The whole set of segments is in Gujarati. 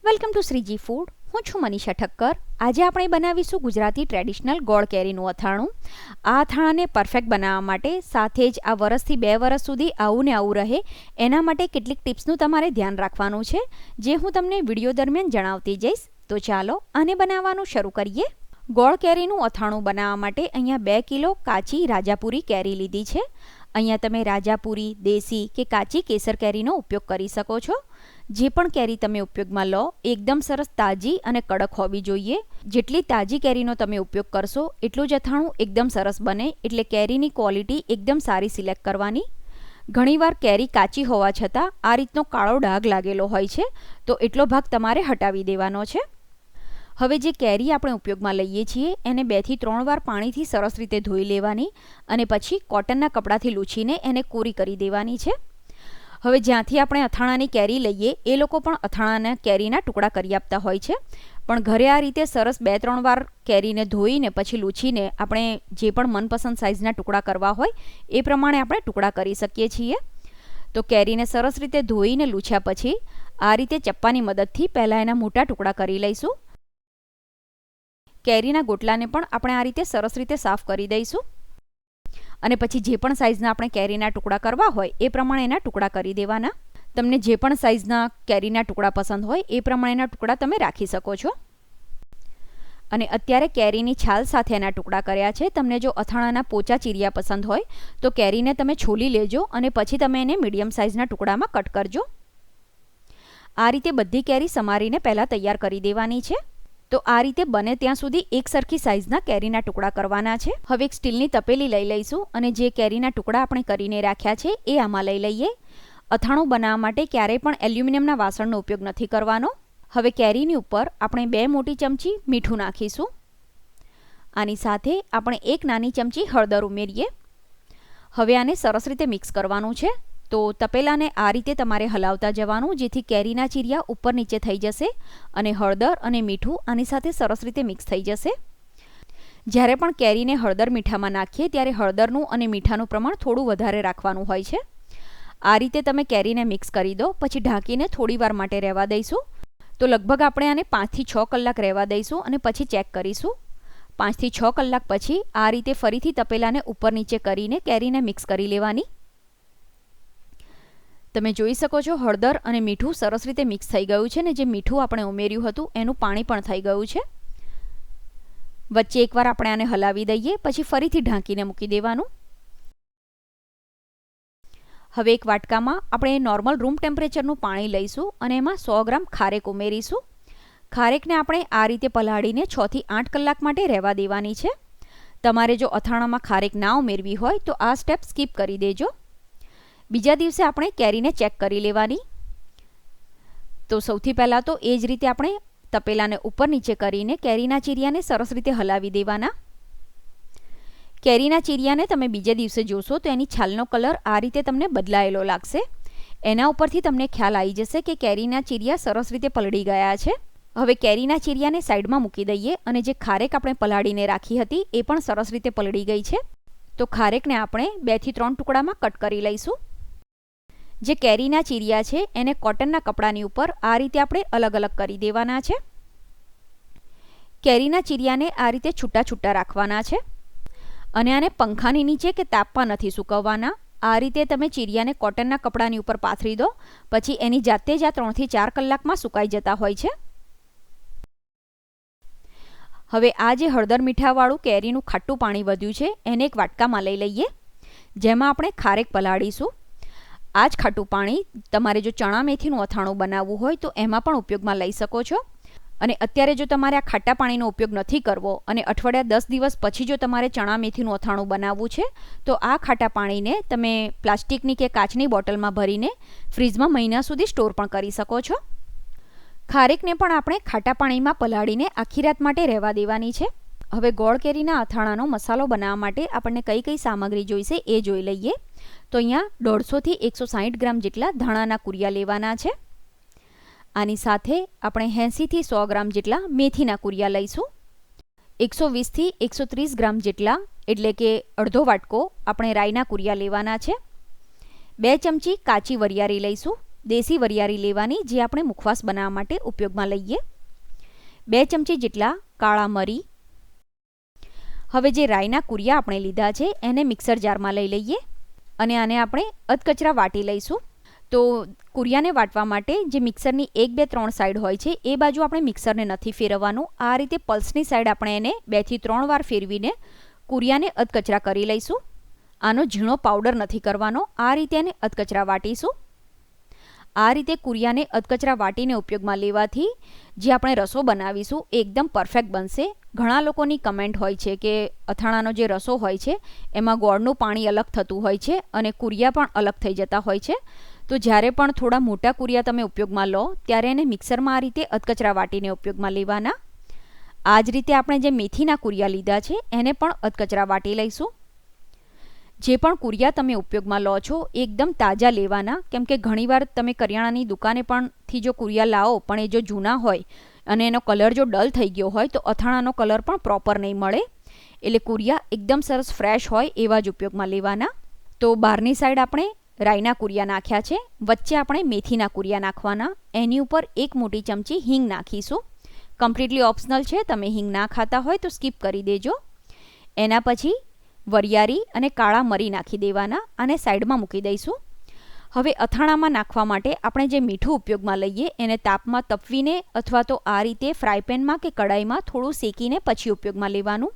Welcome to Shriji food. હું છું મનીષા ઠક્કર. આજે આપણે બનાવીશું ગુજરાતી ટ્રેડિશનલ ગોળ કેરીનું અથાણું. આ અથાણાને પરફેક્ટ બનાવવા માટે સાથે જ આ વરસથી 2 વર્ષ સુધી આવું ને આવું રહે એના માટે કેટલીક ટિપ્સનું તમારે ધ્યાન રાખવાનું છે, જે હું તમને વિડીયો દરમિયાન જણાવતી જઈશ. તો ચાલો આને બનાવવાનું શરૂ કરીએ. ગોળ કેરીનું અથાણું બનાવવા માટે અહીંયા 2 કિલો કાચી રાજાપુરી કેરી લીધી છે. અહીંયા તમે રાજાપુરી, દેશી કે કાચી કેસર કેરીનો ઉપયોગ કરી શકો છો. જે પણ કેરી તમે ઉપયોગમાં લો એકદમ સરસ તાજી અને કડક હોવી જોઈએ. જેટલી તાજી કેરીનો તમે ઉપયોગ કરશો એટલું જ અથાણું એકદમ સરસ બને, એટલે કેરીની ક્વોલિટી એકદમ સારી સિલેક્ટ કરવાની. ઘણીવાર કેરી કાચી હોવા છતાં આ રીતનો કાળો ડાઘ લાગેલો હોય છે, તો એટલો ભાગ તમારે હટાવી દેવાનો છે. હવે જે કેરી આપણે ઉપયોગમાં લઈએ છીએ એને 2 થી 3 વાર પાણીથી સરસ રીતે ધોઈ લેવાની અને પછી કોટનના કપડાથી લૂછીને એને કોરી કરી દેવાની છે. હવે જ્યાંથી આપણે અથાણાની કેરી લઈએ એ લોકો પણ અથાણાના કેરીના ટુકડા કરી આપતા હોય છે, પણ ઘરે આ રીતે સરસ 2-3 વાર કેરીને ધોઈને પછી લૂછીને આપણે જે પણ મનપસંદ સાઇઝના ટુકડા કરવા હોય એ પ્રમાણે આપણે ટુકડા કરી શકીએ છીએ. તો કેરીને સરસ રીતે ધોઈને લૂછ્યા પછી આ રીતે ચપ્પાની મદદથી પહેલાં એના મોટા ટુકડા કરી લઈશું. કેરીના ગોટલાને પણ આપણે આ રીતે સરસ રીતે સાફ કરી દઈશું અને પછી જે પણ સાઇઝના આપણે કેરીના ટુકડા કરવા હોય એ પ્રમાણે એના ટુકડા કરી દેવાના. તમને જે પણ સાઇઝના કેરીના ટુકડા પસંદ હોય એ પ્રમાણેના ટુકડા તમે રાખી શકો છો. અને અત્યારે કેરીની છાલ સાથે એના ટુકડા કર્યા છે. તમને જો અથાણાના પોચા ચીરિયા પસંદ હોય તો કેરીને તમે છોલી લેજો અને પછી તમે એને મીડિયમ સાઇઝના ટુકડામાં કટ કરજો. આ રીતે બધી કેરી સમારીને પહેલાં તૈયાર કરી દેવાની છે. તો આ રીતે બને ત્યાં સુધી એક સરખી સાઇઝના કેરીના ટુકડા કરવાના છે. હવે એક સ્ટીલની તપેલી લઈ લઈશું અને જે કેરીના ટુકડા આપણે કરીને રાખ્યા છે એ આમાં લઈ લઈએ. અથાણું બનાવવા માટે ક્યારેય પણ એલ્યુમિનિયમના વાસણનો ઉપયોગ નથી કરવાનો. હવે કેરીની ઉપર આપણે 2 મોટી ચમચી મીઠું નાખીશું. આની સાથે આપણે 1 નાની ચમચી હળદર ઉમેરીએ. હવે આને સરસ રીતે મિક્સ કરવાનું છે. તો તપેલાને આ રીતે તમારે હલાવતા જવાનું, જેથી કેરીના ચીરિયા ઉપર નીચે થઈ જશે અને હળદર અને મીઠું આની સાથે સરસ રીતે મિક્સ થઈ જશે. જ્યારે પણ કેરીને હળદર મીઠામાં નાખીએ ત્યારે હળદરનું અને મીઠાનું પ્રમાણ થોડું વધારે રાખવાનું હોય છે. આ રીતે તમે કેરીને મિક્સ કરી દો પછી ઢાંકીને થોડી વાર માટે રહેવા દઈશું. તો લગભગ આપણે આને 5 થી 6 કલાક રહેવા દઈશું અને પછી ચેક કરીશું. 5 થી 6 કલાક પછી આ રીતે ફરીથી તપેલાને ઉપર નીચે કરીને કેરીને મિક્સ કરી લેવાની. તમે જોઈ શકો છો હળદર અને મીઠું સરસ રીતે મિક્સ થઈ ગયું છે ને જે મીઠું આપણે ઉમેર્યું હતું એનું પાણી પણ થઈ ગયું છે. વચ્ચે એકવાર આપણે આને હલાવી દઈએ પછી ફરીથી ઢાંકીને મૂકી દેવાનું. હવે એક વાટકામાં આપણે નોર્મલ રૂમ ટેમ્પરેચરનું પાણી લઈશું અને એમાં 100 ગ્રામ ખારેક ઉમેરીશું. ખારેકને આપણે આ રીતે પલાળીને 6 થી 8 કલાક માટે રહેવા દેવાની છે. તમારે જો અથાણામાં ખારેક ના ઉમેરવી હોય તો આ સ્ટેપ સ્કીપ કરી દેજો. બીજા દિવસે આપણે કેરીને ચેક કરી લેવાની. તો સૌથી પહેલાં તો એ જ રીતે આપણે તપેલાને ઉપર નીચે કરીને કેરીના ચીરિયાને સરસ રીતે હલાવી દેવાના. કેરીના ચીરિયાને તમે બીજા દિવસે જોશો તો એની છાલનો કલર આ રીતે તમને બદલાયેલો લાગશે. એના ઉપરથી તમને ખ્યાલ આવી જશે કે કેરીના ચીરિયા સરસ રીતે પલળી ગયા છે. હવે કેરીના ચીરિયાને સાઈડમાં મૂકી દઈએ અને જે ખારેક આપણે પલાળીને રાખી હતી એ પણ સરસ રીતે પલળી ગઈ છે. તો ખારેકને આપણે 2 થી 3 ટુકડામાં કટ કરી લઈશું. જે કેરીના ચીરિયા છે એને કોટનના કપડાની ઉપર આ રીતે આપણે અલગ અલગ કરી દેવાના છે. કેરીના ચીરિયાને આ રીતે છૂટા છૂટા રાખવાના છે અને આને પંખાની નીચે કે તાપમાં નથી સૂકવવાના. આ રીતે તમે ચીરિયાને કોટનના કપડાની ઉપર પાથરી દો પછી એની જાતે જ આ 3 થી 4 કલાકમાં સુકાઈ જતા હોય છે. હવે આ જે હળદર મીઠાવાળું કેરીનું ખાટું પાણી વધ્યું છે એને એક વાટકામાં લઈ લઈએ, જેમાં આપણે ખારેક પલાળીશું. આ જ ખાટું પાણી તમારે જો ચણા મેથીનું અથાણું બનાવવું હોય તો એમાં પણ ઉપયોગમાં લઈ શકો છો. અને અત્યારે જો તમારે આ ખાટા પાણીનો ઉપયોગ નથી કરવો અને અઠવાડિયા 10 દિવસ પછી જો તમારે ચણા મેથીનું અથાણું બનાવવું છે તો આ ખાટા પાણીને તમે પ્લાસ્ટિકની કે કાચની બોટલમાં ભરીને ફ્રીજમાં મહિના સુધી સ્ટોર પણ કરી શકો છો. ખારેકને પણ આપણે ખાટા પાણીમાં પલાળીને આખી રાત માટે રહેવા દેવાની છે. હવે ગોળ કેરીના અથાણાનો મસાલો બનાવવા માટે આપણને કઈ કઈ સામગ્રી જોઈશે એ જોઈ લઈએ. તો અહીંયા 150 થી 160 ગ્રામ જેટલા ધાણાના કુરિયા લેવાના છે. આની સાથે આપણે 80 થી 100 ગ્રામ જેટલા મેથીના કુરિયા લઈશું. 120 થી 130 ગ્રામ જેટલા એટલે કે અડધો વાટકો આપણે રાઈના કુરિયા લેવાના છે. 2 ચમચી કાચી વરિયાળી લઈશું, દેશી વરિયાળી લેવાની, જે આપણે મુખવાસ બનાવવા માટે ઉપયોગમાં લઈએ. 2 ચમચી જેટલા કાળા મરી. હવે જે રાઈના કુરિયા આપણે લીધા છે એને મિક્સર જારમાં લઈ લઈએ અને આને આપણે અધકચરા વાટી લઈશું. તો કુરિયાને વાટવા માટે જે મિક્સરની 1, 2, 3 સાઈડ હોય છે એ બાજુ આપણે મિક્સરને નથી ફેરવવાનું. આ રીતે પલ્સની સાઈડ આપણે એને 2 થી 3 વાર ફેરવીને કુરિયાને અધકચરા કરી લઈશું. આનો ઝીણો પાવડર નથી કરવાનો, આ રીતે એને અધકચરા વાટીશું. આ રીતે કુરિયાને અધકચરા વાટીને ઉપયોગમાં લેવાથી જે આપણે રસો બનાવીશું એ એકદમ પરફેક્ટ બનશે. ઘણા લોકોની કમેન્ટ હોય છે કે અથાણાનો જે રસો હોય છે એમાં ગોળનું પાણી અલગ થતું હોય છે અને કુરિયા પણ અલગ થઈ જતા હોય છે. તો જ્યારે પણ થોડા મોટા કુરિયા તમે ઉપયોગમાં લો ત્યારે એને મિક્સરમાં આ રીતે અધકચરા વાટીને ઉપયોગમાં લેવાના. આ જ રીતે આપણે જે મેથીના કુરિયા લીધા છે એને પણ અધકચરા વાટી લઈશું. જે પણ કુરિયા તમે ઉપયોગમાં લો છો એકદમ તાજા લેવાના, કેમ કે ઘણીવાર તમે કરિયાણાની દુકાને પણથી જો કુરિયા લાવો પણ એ જો જૂના હોય અને એનો કલર જો ડલ થઈ ગયો હોય તો અથાણાનો કલર પણ પ્રોપર નહીં મળે. એટલે કુરિયા એકદમ સરસ ફ્રેશ હોય એવા જ ઉપયોગમાં લેવાના. તો બહારની સાઈડ આપણે રાઈના કુરિયા નાખ્યા છે, વચ્ચે આપણે મેથીના કુરિયા નાખવાના. એની ઉપર 1 મોટી ચમચી હિંગ નાખીશું. કમ્પ્લીટલી ઓપ્શનલ છે, તમે હિંગ ના ખાતા હોય તો સ્કીપ કરી દેજો. એના પછી વરિયાળી અને કાળા મરી નાખી દેવાના અને સાઈડમાં મૂકી દઈશું. હવે અથાણામાં નાખવા માટે આપણે જે મીઠું ઉપયોગમાં લઈએ એને તાપમાં તપવીને અથવા તો આ રીતે ફ્રાયપેનમાં કે કડાઈમાં થોડું શેકીને પછી ઉપયોગમાં લેવાનું.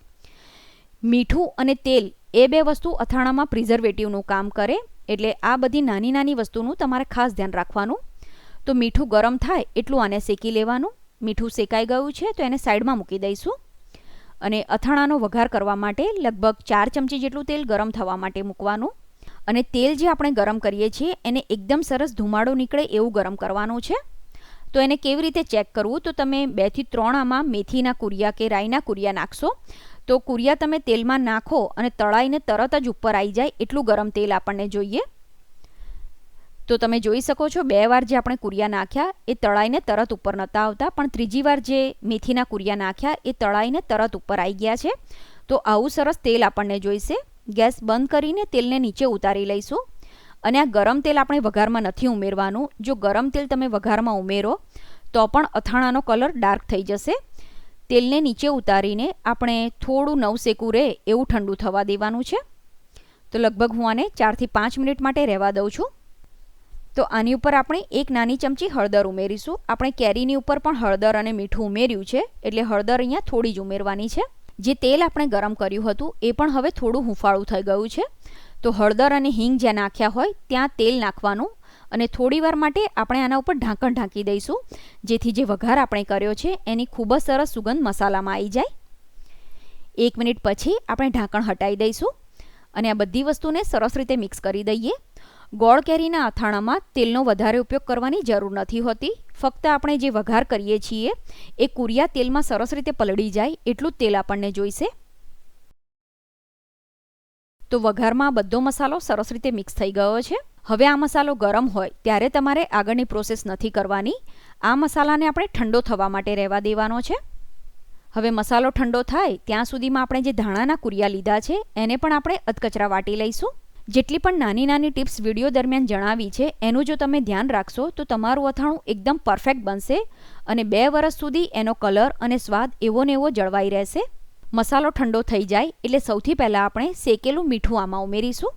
મીઠું અને તેલ એ 2 વસ્તુ અથાણામાં પ્રિઝર્વેટિવનું કામ કરે, એટલે આ બધી નાની નાની વસ્તુનું તમારે ખાસ ધ્યાન રાખવાનું. તો મીઠું ગરમ થાય એટલું આને શેકી લેવાનું. મીઠું શેકાઈ ગયું છે તો એને સાઈડમાં મૂકી દઈશું અને અથાણાનો વઘાર કરવા માટે લગભગ 4 ચમચી જેટલું તેલ ગરમ થવા માટે મૂકવાનું. અને તેલ જે આપણે ગરમ કરીએ છીએ એને એકદમ સરસ ધુમાડો નીકળે એવું ગરમ કરવાનું છે. તો એને કેવી રીતે ચેક કરવું, તો તમે 2 થી 3 આમાં મેથીના કુરિયા કે રાઈના કુરિયા નાખશો તો કુરિયા તમે તેલમાં નાખો અને તળાઈને તરત જ ઉપર આવી જાય એટલું ગરમ તેલ આપણને જોઈએ. તો તમે જોઈ શકો છો 2 વાર જે આપણે કુરિયા નાખ્યા એ તળાઈને તરત ઉપર નહોતા આવતા, પણ ત્રીજી વાર જે મેથીના કુરિયા નાખ્યા એ તળાઈને તરત ઉપર આવી ગયા છે. તો આવું સરસ તેલ આપણને જોઈશે. ગેસ બંધ કરીને તેલને નીચે ઉતારી લઈશું. અને આ ગરમ તેલ આપણે વઘારમાં નથી ઉમેરવાનું. જો ગરમ તેલ તમે વઘારમાં ઉમેરો તો પણ અથાણાનો કલર ડાર્ક થઈ જશે. તેલને નીચે ઉતારીને આપણે થોડું નવસેકું રહે એવું ઠંડુ થવા દેવાનું છે. તો લગભગ હું આને 4 થી 5 મિનિટ માટે રહેવા દઉં છું. તો આની ઉપર આપણે 1 નાની ચમચી હળદર ઉમેરીશું. આપણે કેરીની ઉપર પણ હળદર અને મીઠું ઉમેર્યું છે એટલે હળદર અહીંયા થોડી જ ઉમેરવાની છે. જે તેલ આપણે ગરમ કર્યું હતું એ પણ હવે થોડું હુંફાળું થઈ ગયું છે. તો હળદર અને હિંગ જ્યાં નાખ્યા હોય ત્યાં તેલ નાખવાનું અને થોડી વાર માટે આપણે આના ઉપર ઢાંકણ ઢાંકી દઈશું, જેથી જે વઘાર આપણે કર્યો છે એની ખૂબ જ સરસ સુગંધ મસાલામાં આવી જાય. 1 મિનિટ પછી આપણે ઢાંકણ હટાવી દઈશું અને આ બધી વસ્તુને સરસ રીતે મિક્સ કરી દઈએ. ગોળ કેરીના અથાણામાં તેલનો વધારે ઉપયોગ કરવાની જરૂર નથી હોતી. ફક્ત આપણે જે વઘાર કરીએ છીએ એ કુરિયા તેલમાં સરસ રીતે પલળી જાય એટલું જ તેલ આપણને જોઈશે. તો વઘારમાં બધો મસાલો સરસ રીતે મિક્સ થઈ ગયો છે. હવે આ મસાલો ગરમ હોય ત્યારે તમારે આગળની પ્રોસેસ નથી કરવાની. આ મસાલાને આપણે ઠંડો થવા માટે રહેવા દેવાનો છે. હવે મસાલો ઠંડો થાય ત્યાં સુધીમાં આપણે જે ધાણાના કુરિયા લીધા છે એને પણ આપણે અધકચરા વાટી લઈશું. જેટલી પણ નાની નાની ટિપ્સ વિડીયો દરમિયાન જણાવી છે એનું જો તમે ધ્યાન રાખશો તો તમારું અથાણું એકદમ પરફેક્ટ બનશે અને 2 વર્ષ સુધી એનો કલર અને સ્વાદ એવો ને એવો જળવાઈ રહેશે. મસાલો ઠંડો થઈ જાય એટલે સૌથી પહેલાં આપણે શેકેલું મીઠું આમાં ઉમેરીશું.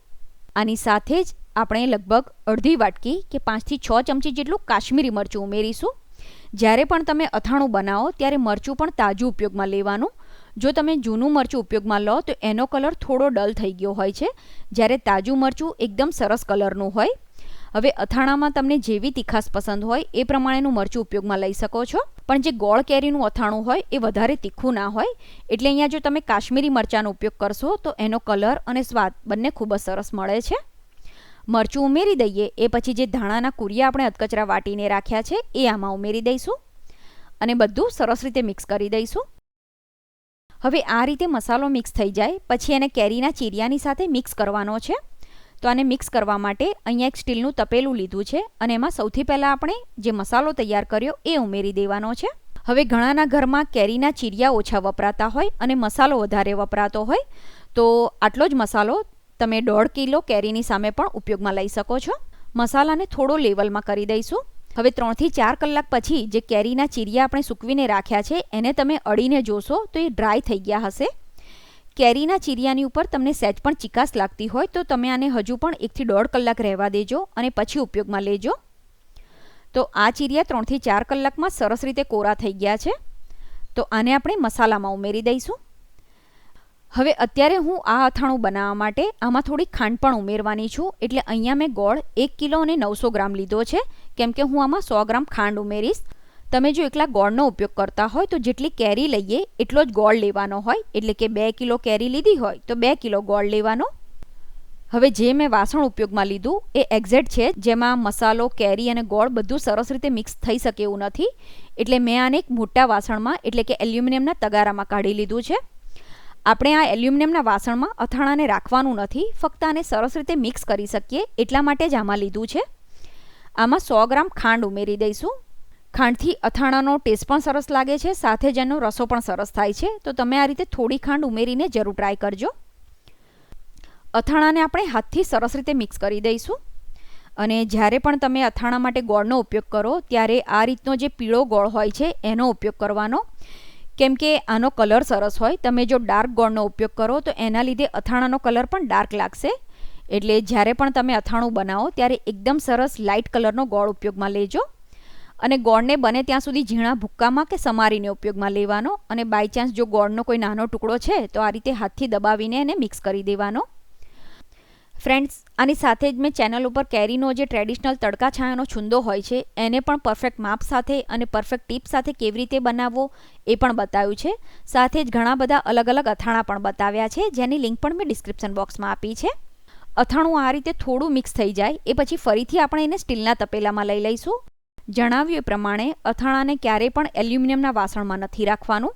આની સાથે જ આપણે લગભગ અડધી વાટકી કે 5 થી 6 ચમચી જેટલું કાશ્મીરી મરચું ઉમેરીશું. જ્યારે પણ તમે અથાણું બનાવો ત્યારે મરચું પણ તાજું ઉપયોગમાં લેવાનું. જો તમે જૂનું મરચું ઉપયોગમાં લો તો એનો કલર થોડો ડલ થઈ ગયો હોય છે, જ્યારે તાજું મરચું એકદમ સરસ કલરનું હોય. હવે અથાણામાં તમને જેવી તીખાશ પસંદ હોય એ પ્રમાણેનું મરચું ઉપયોગમાં લઈ શકો છો, પણ જે ગોળ કેરીનું અથાણું હોય એ વધારે તીખું ના હોય, એટલે અહીંયા જો તમે કાશ્મીરી મરચાંનો ઉપયોગ કરશો તો એનો કલર અને સ્વાદ બંને ખૂબ જ સરસ મળે છે. મરચું ઉમેરી દઈએ એ પછી જે ધાણાના કુરિયા આપણે અધકચરા વાટીને રાખ્યા છે એ આમાં ઉમેરી દઈશું અને બધું સરસ રીતે મિક્સ કરી દઈશું. હવે આ રીતે મસાલો મિક્સ થઈ જાય પછી એને કેરીના ચીરિયાની સાથે મિક્સ કરવાનો છે. તો આને મિક્સ કરવા માટે અહીંયા એક સ્ટીલનું તપેલું લીધું છે અને એમાં સૌથી પહેલાં આપણે જે મસાલો તૈયાર કર્યો એ ઉમેરી દેવાનો છે. હવે ઘણાના ઘરમાં કેરીના ચીરિયા ઓછા વપરાતા હોય અને મસાલો વધારે વપરાતો હોય, તો આટલો જ મસાલો તમે 1.5 કિલો કેરીની સામે પણ ઉપયોગમાં લઈ શકો છો. મસાલાને થોડો લેવલમાં કરી દઈશું. હવે 3 થી 4 કલાક પછી જે કેરીના ચીરિયા આપણે સૂકવીને રાખ્યા છે એને તમે અડીને જોશો તો એ ડ્રાય થઈ ગયા હશે. કેરીના ચીરિયાની ઉપર તમને સહેજ પણ ચીકાશ લાગતી હોય તો તમે આને હજુ પણ 1 થી 1.5 કલાક રહેવા દેજો અને પછી ઉપયોગમાં લેજો. તો આ ચીરિયા 3 થી 4 કલાકમાં સરસ રીતે કોરા થઈ ગયા છે. તો આને આપણે મસાલામાં ઉમેરી દઈશું. હવે અત્યારે હું આ અથાણું બનાવવા માટે આમાં થોડી ખાંડ પણ ઉમેરવાની છું. એટલે અહીંયા મેં ગોળ 1 કિલો અને 900 ગ્રામ લીધો છે, કેમ કે હું આમાં 100 ગ્રામ ખાંડ ઉમેરીશ. તમે જો એકલા ગોળનો ઉપયોગ કરતા હોય તો જેટલી કેરી લઈએ એટલો જ ગોળ લેવાનો હોય. એટલે કે 2 કિલો કેરી લીધી હોય તો 2 કિલો ગોળ લેવાનો. હવે જે મેં વાસણ ઉપયોગમાં લીધું એ એક્ઝેક્ટ છે, જેમાં મસાલો, કેરી અને ગોળ બધું સરસ રીતે મિક્સ થઈ શકે એવું નથી. એટલે મેં આને એક મોટા વાસણમાં એટલે કે એલ્યુમિનિયમના તગારામાં કાઢી લીધું છે. આપણે આ એલ્યુમિનિયમના વાસણમાં અથાણાને રાખવાનું નથી, ફક્ત આને સરસ રીતે મિક્સ કરી શકીએ એટલા માટે જ આમાં લીધું છે. આમાં 100 ગ્રામ ખાંડ ઉમેરી દઈશું. ખાંડથી અથાણાનો ટેસ્ટ પણ સરસ લાગે છે, સાથે જ એનો રસો પણ સરસ થાય છે. તો તમે આ રીતે થોડી ખાંડ ઉમેરીને જરૂર ટ્રાય કરજો. અથાણાને આપણે હાથથી સરસ રીતે મિક્સ કરી દઈશું. અને જ્યારે પણ તમે અથાણા માટે ગોળનો ઉપયોગ કરો ત્યારે આ રીતનો જે પીળો ગોળ હોય છે એનો ઉપયોગ કરવાનો, કેમ કે આનો કલર સરસ હોય. તમે જો ડાર્ક ગોળનો ઉપયોગ કરો તો એના લીધે અથાણાનો કલર પણ ડાર્ક લાગશે. એટલે જ્યારે પણ તમે અથાણું બનાવો ત્યારે એકદમ સરસ લાઇટ કલરનો ગોળ ઉપયોગમાં લેજો. અને ગોળને બને ત્યાં સુધી ઝીણા ભૂક્કામાં કે સમારીને ઉપયોગમાં લેવાનો. અને બાય ચાન્સ જો ગોળનો કોઈ નાનો ટુકડો છે તો આ રીતે હાથથી દબાવીને એને મિક્સ કરી દેવાનો. ફ્રેન્ડ્સ, આની સાથે જ મેં ચેનલ ઉપર કેરીનો જે ટ્રેડિશનલ તડકા છાયાનો છુંદો હોય છે એને પણ પરફેક્ટ માપ સાથે અને પરફેક્ટ ટીપ સાથે કેવી રીતે બનાવવો એ પણ બતાવ્યું છે. સાથે જ ઘણા બધા અલગ અલગ અથાણા પણ બતાવ્યા છે, જેની લિંક પણ મેં ડિસ્ક્રિપ્શન બોક્સમાં આપી છે. અથાણું આ રીતે થોડું મિક્સ થઈ જાય એ પછી ફરીથી આપણે એને સ્ટીલના તપેલામાં લઈ લઈશું. જણાવ્યું એ પ્રમાણે અથાણાને ક્યારેય પણ એલ્યુમિનિયમના વાસણમાં નથી રાખવાનું.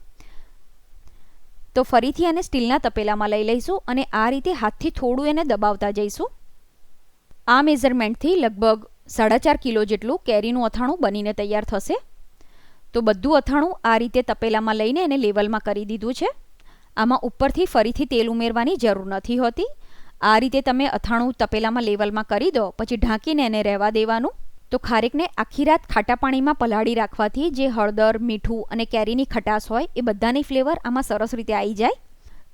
તો ફરીથી આને સ્ટીલના તપેલામાં લઈ લઈશું અને આ રીતે હાથથી થોડું એને દબાવતા જઈશું. આ મેઝરમેન્ટથી લગભગ 4.5 કિલો જેટલું કેરીનું અથાણું બનીને તૈયાર થશે. તો બધું અથાણું આ રીતે તપેલામાં લઈને એને લેવલમાં કરી દીધું છે. આમાં ઉપરથી ફરીથી તેલ ઉમેરવાની જરૂર નથી હોતી. આ રીતે તમે અથાણું તપેલામાં લેવલમાં કરી દો પછી ઢાંકીને એને રહેવા દેવાનું. તો ખારેકને આખી રાત ખાટા પાણીમાં પલાળી રાખવાથી જે હળદર, મીઠું અને કેરીની ખટાશ હોય એ બધાની ફ્લેવર આમાં સરસ રીતે આવી જાય.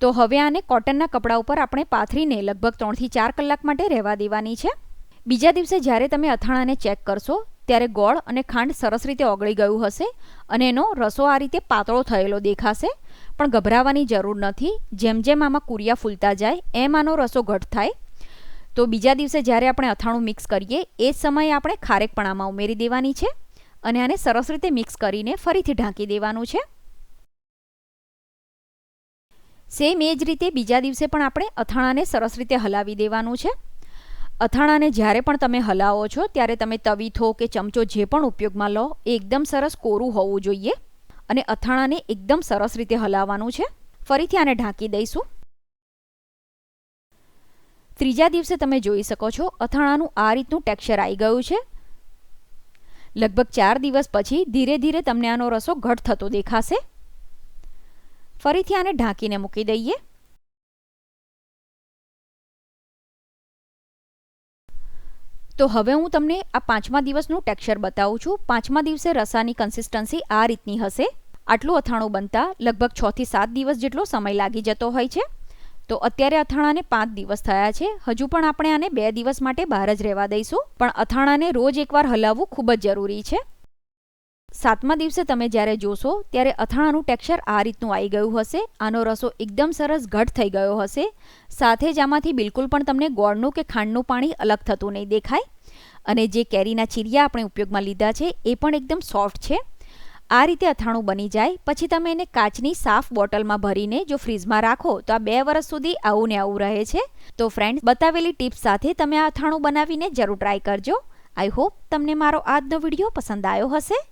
તો હવે આને કોટનના કપડા ઉપર આપણે પાથરીને લગભગ 3 થી 4 કલાક માટે રહેવા દેવાની છે. બીજા દિવસે જ્યારે તમે અથાણાને ચેક કરશો ત્યારે ગોળ અને ખાંડ સરસ રીતે ઓગળી ગયું હશે અને એનો રસો આ રીતે પાતળો થયેલો દેખાશે. પણ ગભરાવાની જરૂર નથી. જેમ જેમ આમાં કુરિયા ફૂલતા જાય એમ આનો રસો ઘટ થાય. તો બીજા દિવસે જ્યારે આપણે અથાણું મિક્સ કરીએ એ જ સમયે આપણે ખારેક પણ આમાં ઉમેરી દેવાની છે અને આને સરસ રીતે મિક્સ કરીને ફરીથી ઢાંકી દેવાનું છે. સેમ એ જ રીતે બીજા દિવસે પણ આપણે અથાણાને સરસ રીતે હલાવી દેવાનું છે. અથાણાને જ્યારે પણ તમે હલાવો છો ત્યારે તમે તવીથો કે ચમચો જે પણ ઉપયોગમાં લો એ એકદમ સરસ કોરું હોવું જોઈએ અને અથાણાને એકદમ સરસ રીતે હલાવવાનું છે. ફરીથી આને ઢાંકી દઈશું. ત્રીજા દિવસે તમે જોઈ શકો છો અથાણાનું આ રીતનું ટેક્સચર આવી ગયું છે. લગભગ 4 દિવસ પછી ધીરે ધીરે તમને આનો રસો ઘટ થતો દેખાશે. ફરીથી આને ઢાંકીને મૂકી દઈએ. તો હવે હું તમને આ 5મા દિવસનું ટેક્સચર બતાવું છું. 5મા દિવસે રસાની કન્સિસ્ટન્સી આ રીતની હશે. આટલું અથાણું બનતા લગભગ 6 થી 7 દિવસ જેટલો સમય લાગી જતો હોય છે. તો અત્યારે અથાણાને 5 દિવસ થયા છે. હજુ પણ આપણે આને 2 દિવસ માટે બહાર જ રહેવા દઈશું. પણ અથાણાને રોજ એકવાર હલાવવું ખૂબ જ જરૂરી છે. 7મા દિવસે તમે જ્યારે જોશો ત્યારે અથાણાનું ટેક્સચર આ રીતનું આવી ગયું હશે. આનો રસો એકદમ સરસ ઘટ થઈ ગયો હશે. સાથે જ આમાંથી બિલકુલ પણ તમને ગોળનું કે ખાંડનું પાણી અલગ થતું નહીં દેખાય. અને જે કેરીના ચીરિયા આપણે ઉપયોગમાં લીધા છે એ પણ એકદમ સોફ્ટ છે. આ રીતે અથાણું બની જાય પછી તમે એને કાચની સાફ બોટલમાં ભરીને જો ફ્રીજમાં રાખો તો આ 2 વર્ષ સુધી આવું ને આવું રહે છે. તો ફ્રેન્ડ્સ, બતાવેલી ટિપ્સ સાથે તમે આ અથાણું બનાવીને જરૂર ટ્રાય કરજો. આઈ હોપ તમને મારો આજનો વિડીયો પસંદ આવ્યો હશે.